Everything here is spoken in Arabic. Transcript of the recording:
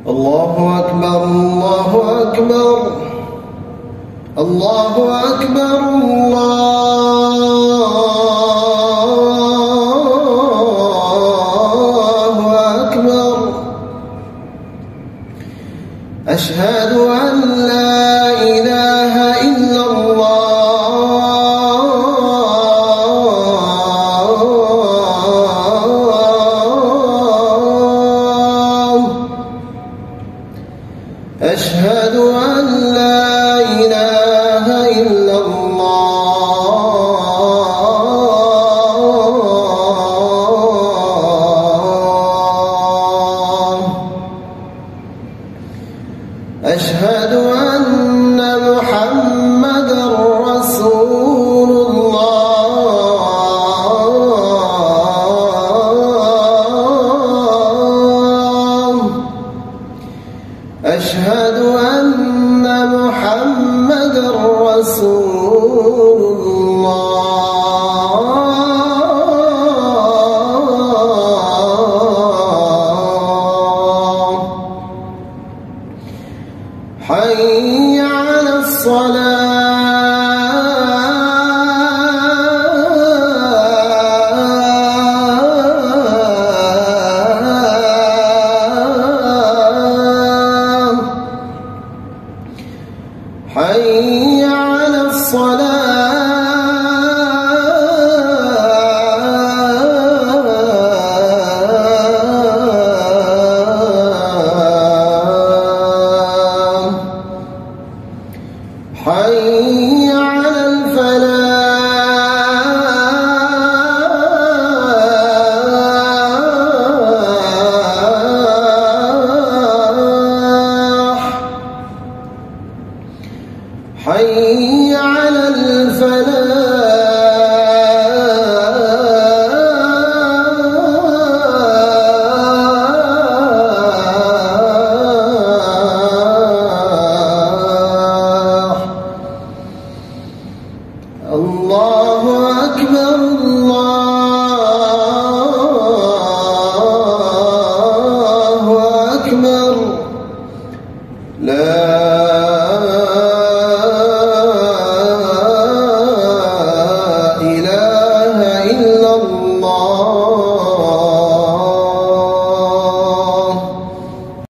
الله أكبر الله أكبر الله أكبر الله أكبر. أشهد أن لا إله إلا الله. أشهد أن لا إله إلا الله. أشهد أن محمدًا رسول الله. أشهد أن محمدًا رسول الله. حي على الصلاة. حي على الصلاة. حي على الفلاح. حي على الفلاح. الله أكبر